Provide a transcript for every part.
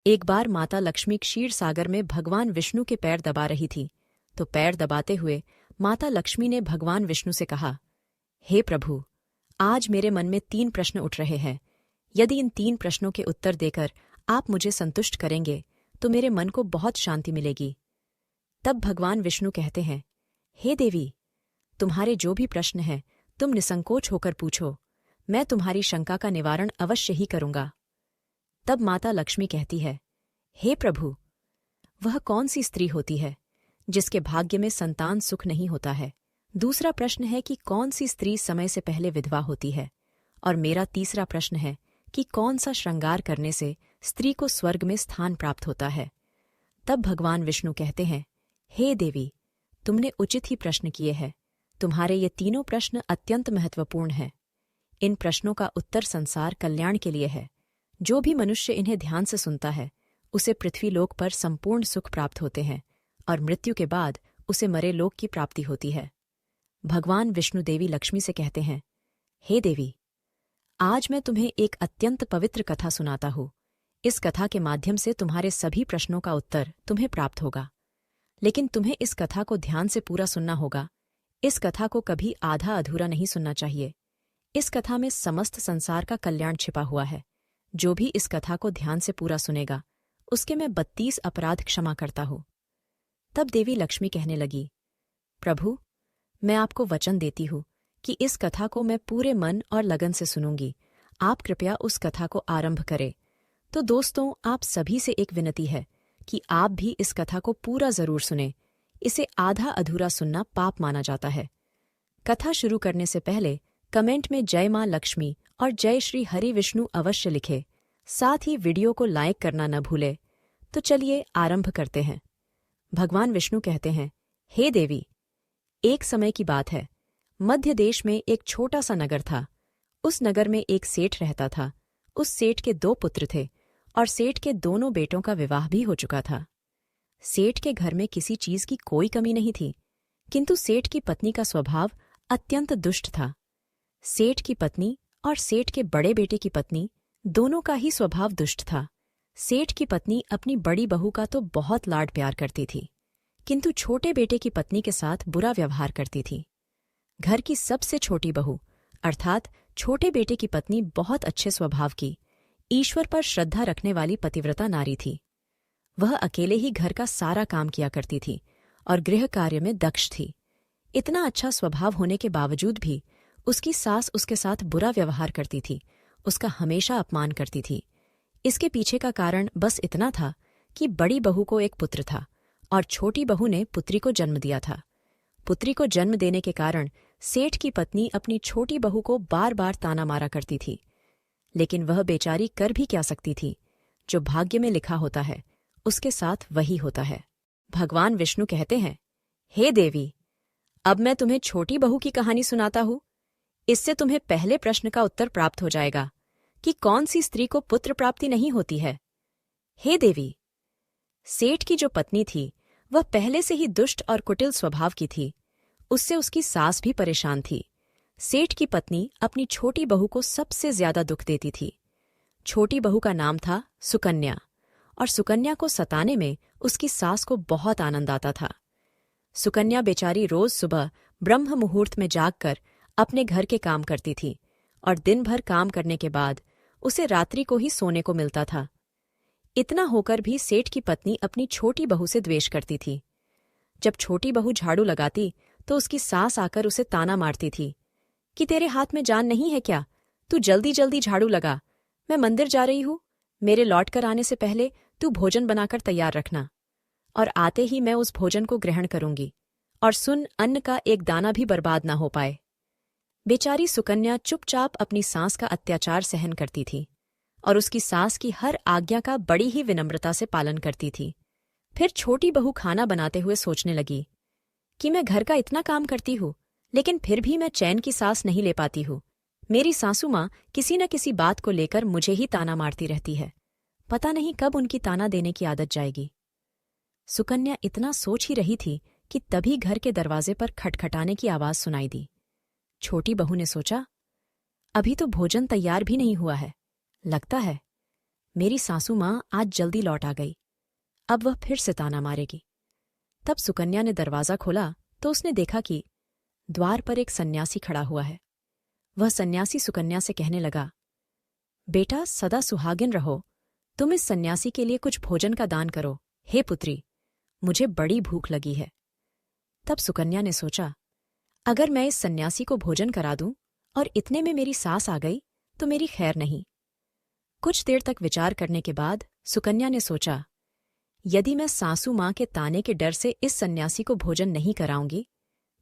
एक बार माता लक्ष्मी क्षीर सागर में भगवान विष्णु के पैर दबा रही थी, तो पैर दबाते हुए माता लक्ष्मी ने भगवान विष्णु से कहा, हे प्रभु, आज मेरे मन में 3 प्रश्न उठ रहे हैं। यदि इन 3 प्रश्नों के उत्तर देकर आप मुझे संतुष्ट करेंगे तो मेरे मन को बहुत शांति मिलेगी। तब भगवान विष्णु कहते हैं, हे देवी, तुम्हारे जो भी प्रश्न हैं तुम निसंकोच होकर पूछो, मैं तुम्हारी शंका का निवारण अवश्य ही करूंगा। तब माता लक्ष्मी कहती है, हे प्रभु, वह कौन सी स्त्री होती है जिसके भाग्य में संतान सुख नहीं होता है? दूसरा प्रश्न है कि कौन सी स्त्री समय से पहले विधवा होती है? और मेरा तीसरा प्रश्न है कि कौन सा श्रृंगार करने से स्त्री को स्वर्ग में स्थान प्राप्त होता है? तब भगवान विष्णु कहते हैं, हे देवी, तुमने उचित ही प्रश्न किए हैं। तुम्हारे ये तीनों प्रश्न अत्यंत महत्वपूर्ण हैं। इन प्रश्नों का उत्तर संसार कल्याण के लिए है। जो भी मनुष्य इन्हें ध्यान से सुनता है उसे पृथ्वीलोक पर संपूर्ण सुख प्राप्त होते हैं और मृत्यु के बाद उसे मरे लोक की प्राप्ति होती है। भगवान विष्णु देवी लक्ष्मी से कहते हैं, हे देवी, आज मैं तुम्हें एक अत्यंत पवित्र कथा सुनाता हूँ। इस कथा के माध्यम से तुम्हारे सभी प्रश्नों का उत्तर तुम्हें प्राप्त होगा। लेकिन तुम्हें इस कथा को ध्यान से पूरा सुनना होगा। इस कथा को कभी आधा अधूरा नहीं सुनना चाहिए। इस कथा में समस्त संसार का कल्याण छिपा हुआ है। जो भी इस कथा को ध्यान से पूरा सुनेगा उसके मैं 32 अपराध क्षमा करता हूँ। तब देवी लक्ष्मी कहने लगी, प्रभु, मैं आपको वचन देती हूँ कि इस कथा को मैं पूरे मन और लगन से सुनूंगी। आप कृपया उस कथा को आरंभ करें। तो दोस्तों, आप सभी से एक विनती है कि आप भी इस कथा को पूरा जरूर सुनें। इसे आधा अधूरा सुनना पाप माना जाता है। कथा शुरू करने से पहले कमेंट में जय मां लक्ष्मी और जय श्री हरि विष्णु अवश्य लिखे। साथ ही वीडियो को लाइक करना न भूले। तो चलिए आरंभ करते हैं। भगवान विष्णु कहते हैं, हे देवी, एक समय की बात है। मध्य देश में एक छोटा सा नगर था। उस नगर में एक सेठ रहता था। उस सेठ के 2 पुत्र थे और सेठ के दोनों बेटों का विवाह भी हो चुका था। सेठ के घर में किसी चीज की कोई कमी नहीं थी, किंतु सेठ की पत्नी का स्वभाव अत्यंत दुष्ट था। सेठ की पत्नी और सेठ के बड़े बेटे की पत्नी दोनों का ही स्वभाव दुष्ट था। सेठ की पत्नी अपनी बड़ी बहू का तो बहुत लाड प्यार करती थी, किंतु छोटे बेटे की पत्नी के साथ बुरा व्यवहार करती थी। घर की सबसे छोटी बहू अर्थात छोटे बेटे की पत्नी बहुत अच्छे स्वभाव की, ईश्वर पर श्रद्धा रखने वाली पतिव्रता नारी थी। वह अकेले ही घर का सारा काम किया करती थी और गृह कार्य में दक्ष थी। इतना अच्छा स्वभाव होने के बावजूद भी उसकी सास उसके साथ बुरा व्यवहार करती थी, उसका हमेशा अपमान करती थी। इसके पीछे का कारण बस इतना था कि बड़ी बहू को एक पुत्र था और छोटी बहू ने पुत्री को जन्म दिया था। पुत्री को जन्म देने के कारण सेठ की पत्नी अपनी छोटी बहू को बार बार ताना मारा करती थी। लेकिन वह बेचारी कर भी क्या सकती थी? जो भाग्य में लिखा होता है उसके साथ वही होता है। भगवान विष्णु कहते हैं, हे देवी, अब मैं तुम्हें छोटी बहू की कहानी सुनाता हूँ। इससे तुम्हें पहले प्रश्न का उत्तर प्राप्त हो जाएगा कि कौन सी स्त्री को पुत्र प्राप्ति नहीं होती है। हे देवी, सेठ की जो पत्नी थी वह पहले से ही दुष्ट और कुटिल स्वभाव की थी। उससे उसकी सास भी परेशान थी। सेठ की पत्नी अपनी छोटी बहू को सबसे ज्यादा दुख देती थी। छोटी बहू का नाम था सुकन्या और सुकन्या को सताने में उसकी सास को बहुत आनंद आता था। सुकन्या बेचारी रोज सुबह ब्रह्म मुहूर्त में जागकर अपने घर के काम करती थी और दिन भर काम करने के बाद उसे रात्रि को ही सोने को मिलता था। इतना होकर भी सेठ की पत्नी अपनी छोटी बहू से द्वेष करती थी। जब छोटी बहू झाड़ू लगाती तो उसकी सास आकर उसे ताना मारती थी कि तेरे हाथ में जान नहीं है क्या? तू जल्दी जल्दी झाड़ू लगा। मैं मंदिर जा रही हूँ, मेरे लौट कर आने से पहले तू भोजन बनाकर तैयार रखना और आते ही मैं उस भोजन को ग्रहण करूंगी। और सुन, अन्न का एक दाना भी बर्बाद ना हो पाए। बेचारी सुकन्या चुपचाप अपनी सास का अत्याचार सहन करती थी और उसकी सास की हर आज्ञा का बड़ी ही विनम्रता से पालन करती थी। फिर छोटी बहू खाना बनाते हुए सोचने लगी कि मैं घर का इतना काम करती हूँ, लेकिन फिर भी मैं चैन की सांस नहीं ले पाती हूँ। मेरी सासू माँ किसी न किसी बात को लेकर मुझे ही ताना मारती रहती है। पता नहीं कब उनकी ताना देने की आदत जाएगी। सुकन्या इतना सोच ही रही थी कि तभी घर के दरवाजे पर खटखटाने की आवाज सुनाई दी। छोटी बहू ने सोचा, अभी तो भोजन तैयार भी नहीं हुआ है। लगता है मेरी सासू माँ आज जल्दी लौट आ गई, अब वह फिर से ताना मारेगी। तब सुकन्या ने दरवाजा खोला तो उसने देखा कि द्वार पर एक सन्यासी खड़ा हुआ है। वह सन्यासी सुकन्या से कहने लगा, बेटा सदा सुहागिन रहो, तुम इस सन्यासी के लिए कुछ भोजन का दान करो। हे पुत्री, मुझे बड़ी भूख लगी है। तब सुकन्या ने सोचा, अगर मैं इस सन्यासी को भोजन करा दूं और इतने में मेरी सास आ गई तो मेरी खैर नहीं। कुछ देर तक विचार करने के बाद सुकन्या ने सोचा, यदि मैं सासू माँ के ताने के डर से इस सन्यासी को भोजन नहीं कराऊंगी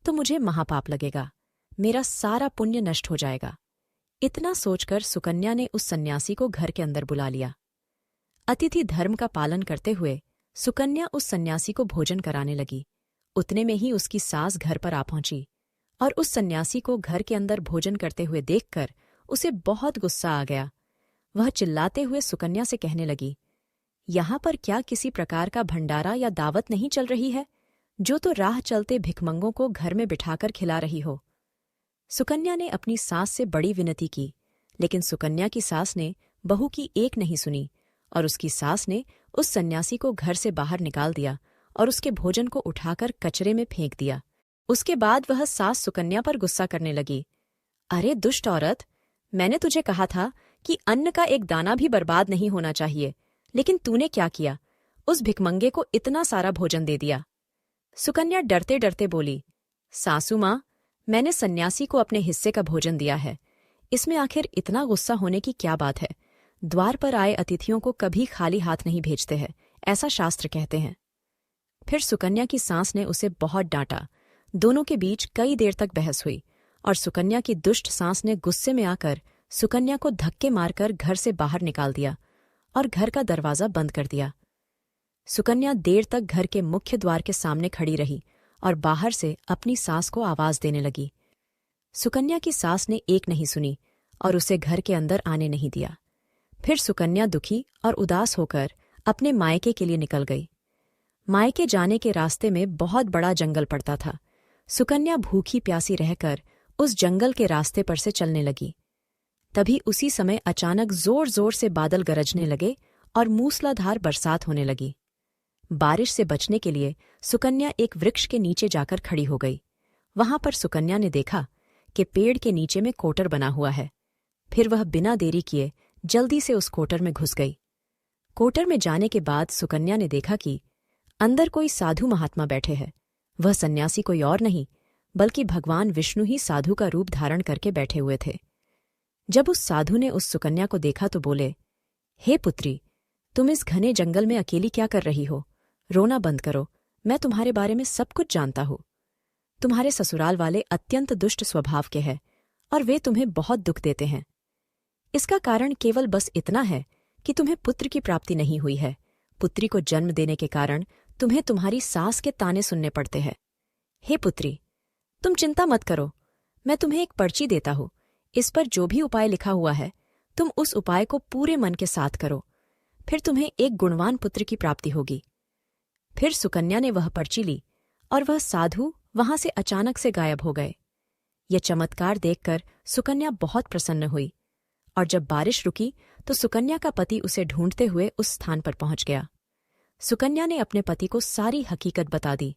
तो मुझे महापाप लगेगा, मेरा सारा पुण्य नष्ट हो जाएगा। इतना सोचकर सुकन्या ने उस सन्यासी को घर के अंदर बुला लिया। अतिथि धर्म का पालन करते हुए सुकन्या उस सन्यासी को भोजन कराने लगी। उतने में ही उसकी सास घर पर आ पहुंची और उस सन्यासी को घर के अंदर भोजन करते हुए देखकर उसे बहुत गुस्सा आ गया। वह चिल्लाते हुए सुकन्या से कहने लगी, यहाँ पर क्या किसी प्रकार का भंडारा या दावत नहीं चल रही है, जो तो राह चलते भिखमंगों को घर में बिठाकर खिला रही हो। सुकन्या ने अपनी सास से बड़ी विनती की, लेकिन सुकन्या की सास ने बहू की एक नहीं सुनी और उसकी सास ने उस सन्यासी को घर से बाहर निकाल दिया और उसके भोजन को उठाकर कचरे में फेंक दिया। उसके बाद वह सास सुकन्या पर गुस्सा करने लगी, अरे दुष्ट औरत, मैंने तुझे कहा था कि अन्न का एक दाना भी बर्बाद नहीं होना चाहिए, लेकिन तूने क्या किया, उस भिखमंगे को इतना सारा भोजन दे दिया। सुकन्या डरते डरते बोली, सासू माँ, मैंने सन्यासी को अपने हिस्से का भोजन दिया है, इसमें आखिर इतना गुस्सा होने की क्या बात है। द्वार पर आए अतिथियों को कभी खाली हाथ नहीं भेजते हैं, ऐसा शास्त्र कहते हैं। फिर सुकन्या की सास ने उसे बहुत डांटा। दोनों के बीच कई देर तक बहस हुई और सुकन्या की दुष्ट सास ने गुस्से में आकर सुकन्या को धक्के मारकर घर से बाहर निकाल दिया और घर का दरवाजा बंद कर दिया। सुकन्या देर तक घर के मुख्य द्वार के सामने खड़ी रही और बाहर से अपनी सास को आवाज देने लगी। सुकन्या की सास ने एक नहीं सुनी और उसे घर के अंदर आने नहीं दिया। फिर सुकन्या दुखी और उदास होकर अपने मायके के लिए निकल गई। मायके जाने के रास्ते में बहुत बड़ा जंगल पड़ता था। सुकन्या भूखी प्यासी रहकर उस जंगल के रास्ते पर से चलने लगी। तभी उसी समय अचानक जोर जोर से बादल गरजने लगे और मूसलाधार बरसात होने लगी। बारिश से बचने के लिए सुकन्या एक वृक्ष के नीचे जाकर खड़ी हो गई। वहां पर सुकन्या ने देखा कि पेड़ के नीचे में कोटर बना हुआ है। फिर वह बिना देरी किए जल्दी से उस कोटर में घुस गई। कोटर में जाने के बाद सुकन्या ने देखा कि अंदर कोई साधु महात्मा बैठे हैं। वह सन्यासी कोई और नहीं बल्कि भगवान विष्णु ही साधु का रूप धारण करके बैठे हुए थे। जब उस साधु ने उस सुकन्या को देखा तो बोले, हे पुत्री, तुम इस घने जंगल में अकेली क्या कर रही हो? रोना बंद करो, मैं तुम्हारे बारे में सब कुछ जानता हूं। तुम्हारे ससुराल वाले अत्यंत दुष्ट स्वभाव के हैं और वे तुम्हें बहुत दुख देते हैं। इसका कारण केवल बस इतना है कि तुम्हें पुत्र की प्राप्ति नहीं हुई है। पुत्री को जन्म देने के कारण तुम्हें तुम्हारी सास के ताने सुनने पड़ते हैं। हे पुत्री, तुम चिंता मत करो, मैं तुम्हें एक पर्ची देता हूं। इस पर जो भी उपाय लिखा हुआ है, तुम उस उपाय को पूरे मन के साथ करो, फिर तुम्हें एक गुणवान पुत्र की प्राप्ति होगी। फिर सुकन्या ने वह पर्ची ली और वह साधु वहां से अचानक से गायब हो गए। यह चमत्कार देखकर सुकन्या बहुत प्रसन्न हुई और जब बारिश रुकी तो सुकन्या का पति उसे ढूंढते हुए उस स्थान पर पहुंच गया। सुकन्या ने अपने पति को सारी हकीकत बता दी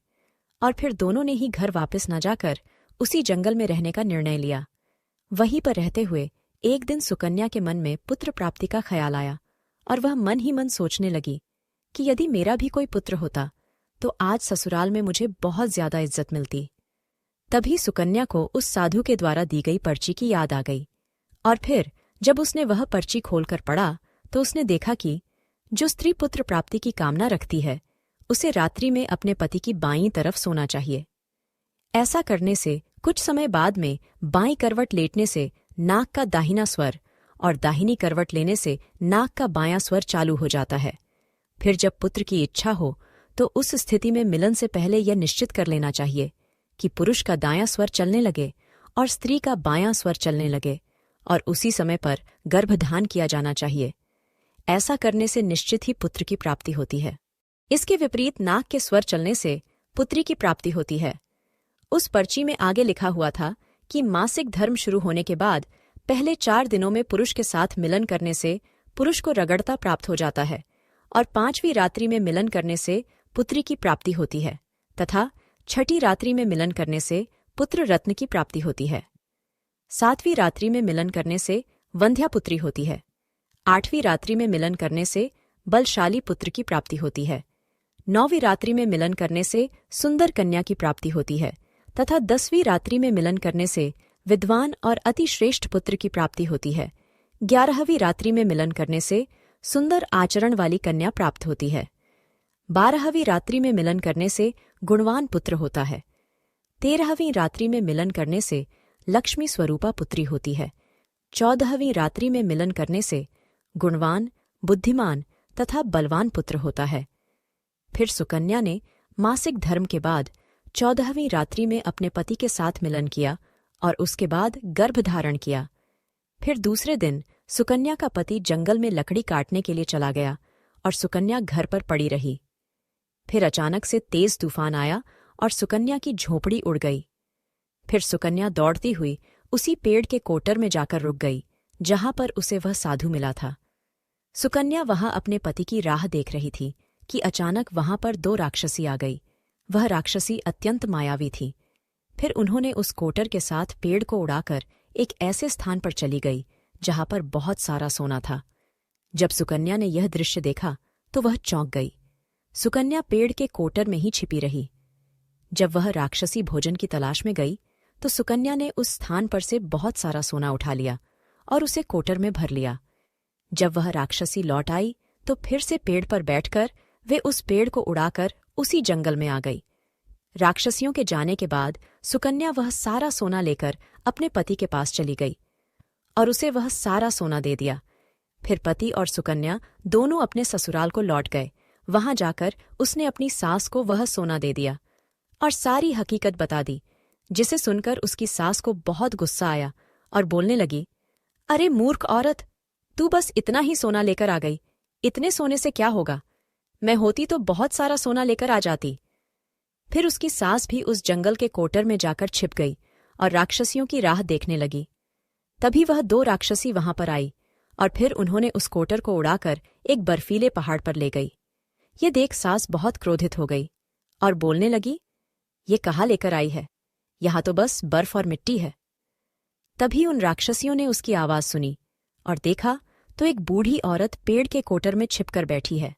और फिर दोनों ने ही घर वापस न जाकर उसी जंगल में रहने का निर्णय लिया। वहीं पर रहते हुए एक दिन सुकन्या के मन में पुत्र प्राप्ति का ख्याल आया और वह मन ही मन सोचने लगी कि यदि मेरा भी कोई पुत्र होता तो आज ससुराल में मुझे बहुत ज्यादा इज्जत मिलती। तभी सुकन्या को उस साधु के द्वारा दी गई पर्ची की याद आ गई और फिर जब उसने वह पर्ची खोलकर पढ़ा तो उसने देखा कि जो स्त्री पुत्र प्राप्ति की कामना रखती है उसे रात्रि में अपने पति की बाईं तरफ सोना चाहिए। ऐसा करने से कुछ समय बाद में बाईं करवट लेटने से नाक का दाहिना स्वर और दाहिनी करवट लेने से नाक का बायां स्वर चालू हो जाता है। फिर जब पुत्र की इच्छा हो तो उस स्थिति में मिलन से पहले यह निश्चित कर लेना चाहिए कि पुरुष का दायां स्वर चलने लगे और स्त्री का बायां स्वर चलने लगे और उसी समय पर गर्भधान किया जाना चाहिए। ऐसा करने से निश्चित ही पुत्र की प्राप्ति होती है। इसके विपरीत नाक के स्वर चलने से पुत्री की प्राप्ति होती है। उस पर्ची में आगे लिखा हुआ था कि मासिक धर्म शुरू होने के बाद पहले 4 दिनों में पुरुष के साथ मिलन करने से पुरुष को रगड़ता प्राप्त हो जाता है, और 5वीं रात्रि में मिलन करने से पुत्री की प्राप्ति होती है, तथा 6ठी रात्रि में मिलन करने से पुत्र रत्न की प्राप्ति होती है। 7वीं रात्रि में मिलन करने से वंध्या पुत्री होती है। 8वीं रात्रि में मिलन करने से बलशाली पुत्र की प्राप्ति होती है। 9वीं रात्रि में मिलन करने से सुंदर कन्या की प्राप्ति होती है, तथा 10वीं रात्रि में मिलन करने से विद्वान और अति श्रेष्ठ पुत्र की प्राप्ति होती है। 11वीं रात्रि में मिलन करने से सुंदर आचरण वाली कन्या प्राप्त होती है। 12वीं रात्रि में मिलन करने से गुणवान पुत्र होता है। 13वीं रात्रि में मिलन करने से लक्ष्मी स्वरूपा पुत्री होती है। 14वीं रात्रि में मिलन करने से गुणवान, बुद्धिमान तथा बलवान पुत्र होता है। फिर सुकन्या ने मासिक धर्म के बाद 14वीं रात्रि में अपने पति के साथ मिलन किया और उसके बाद गर्भ धारण किया। फिर दूसरे दिन सुकन्या का पति जंगल में लकड़ी काटने के लिए चला गया और सुकन्या घर पर पड़ी रही। फिर अचानक से तेज तूफान आया और सुकन्या की झोपड़ी उड़ गई। फिर सुकन्या दौड़ती हुई उसी पेड़ के कोटर में जाकर रुक गई जहां पर उसे वह साधु मिला था। सुकन्या वहां अपने पति की राह देख रही थी कि अचानक वहां पर 2 राक्षसी आ गई। वह राक्षसी अत्यंत मायावी थी। फिर उन्होंने उस कोटर के साथ पेड़ को उड़ाकर एक ऐसे स्थान पर चली गई जहां पर बहुत सारा सोना था। जब सुकन्या ने यह दृश्य देखा तो वह चौंक गई। सुकन्या पेड़ के कोटर में ही छिपी रही। जब वह राक्षसी भोजन की तलाश में गई तो सुकन्या ने उस स्थान पर से बहुत सारा सोना उठा लिया और उसे कोटर में भर लिया। जब वह राक्षसी लौट आई तो फिर से पेड़ पर बैठकर वे उस पेड़ को उड़ाकर उसी जंगल में आ गई। राक्षसियों के जाने के बाद सुकन्या वह सारा सोना लेकर अपने पति के पास चली गई और उसे वह सारा सोना दे दिया। फिर पति और सुकन्या दोनों अपने ससुराल को लौट गए। वहां जाकर उसने अपनी सास को वह सोना दे दिया और सारी हकीकत बता दी, जिसे सुनकर उसकी सास को बहुत गुस्सा आया और बोलने लगी, अरे मूर्ख औरत, तू बस इतना ही सोना लेकर आ गई। इतने सोने से क्या होगा? मैं होती तो बहुत सारा सोना लेकर आ जाती। फिर उसकी सास भी उस जंगल के कोटर में जाकर छिप गई और राक्षसियों की राह देखने लगी। तभी वह 2 राक्षसी वहां पर आई और फिर उन्होंने उस कोटर को उड़ाकर एक बर्फीले पहाड़ पर ले गई। ये देख सास बहुत क्रोधित हो गई और बोलने लगी, ये कहाँ लेकर आई है? यहां तो बस बर्फ और मिट्टी है। तभी उन राक्षसियों ने उसकी आवाज सुनी और देखा तो एक बूढ़ी औरत पेड़ के कोटर में छिपकर बैठी है।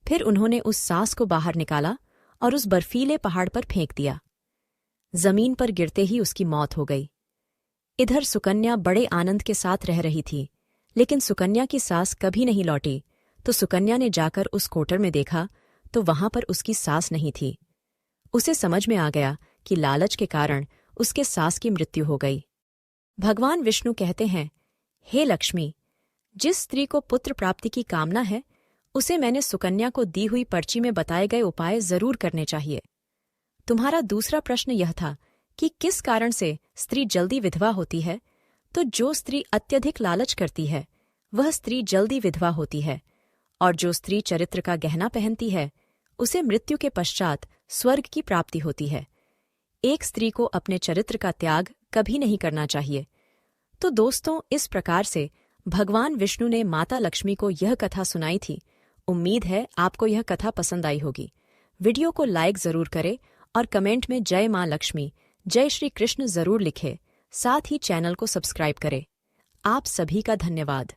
फिर उन्होंने उस सास को बाहर निकाला और उस बर्फीले पहाड़ पर फेंक दिया। जमीन पर गिरते ही उसकी मौत हो गई। इधर सुकन्या बड़े आनंद के साथ रह रही थी, लेकिन सुकन्या की सास कभी नहीं लौटी। तो सुकन्या ने जाकर उस कोटर में देखा तो वहां पर उसकी सास नहीं थी। उसे समझ में आ गया कि लालच के कारण उसके सास की मृत्यु हो गई। भगवान विष्णु कहते हैं, हे लक्ष्मी, जिस स्त्री को पुत्र प्राप्ति की कामना है उसे मैंने सुकन्या को दी हुई पर्ची में बताए गए उपाय जरूर करने चाहिए। तुम्हारा दूसरा प्रश्न यह था कि किस कारण से स्त्री जल्दी विधवा होती है। तो जो स्त्री अत्यधिक लालच करती है वह स्त्री जल्दी विधवा होती है, और जो स्त्री चरित्र का गहना पहनती है उसे मृत्यु के पश्चात स्वर्ग की प्राप्ति होती है। एक स्त्री को अपने चरित्र का त्याग कभी नहीं करना चाहिए। तो दोस्तों, इस प्रकार से भगवान विष्णु ने माता लक्ष्मी को यह कथा सुनाई थी। उम्मीद है आपको यह कथा पसंद आई होगी। वीडियो को लाइक जरूर करें और कमेंट में जय मां लक्ष्मी, जय श्री कृष्ण जरूर लिखें। साथ ही चैनल को सब्सक्राइब करें। आप सभी का धन्यवाद।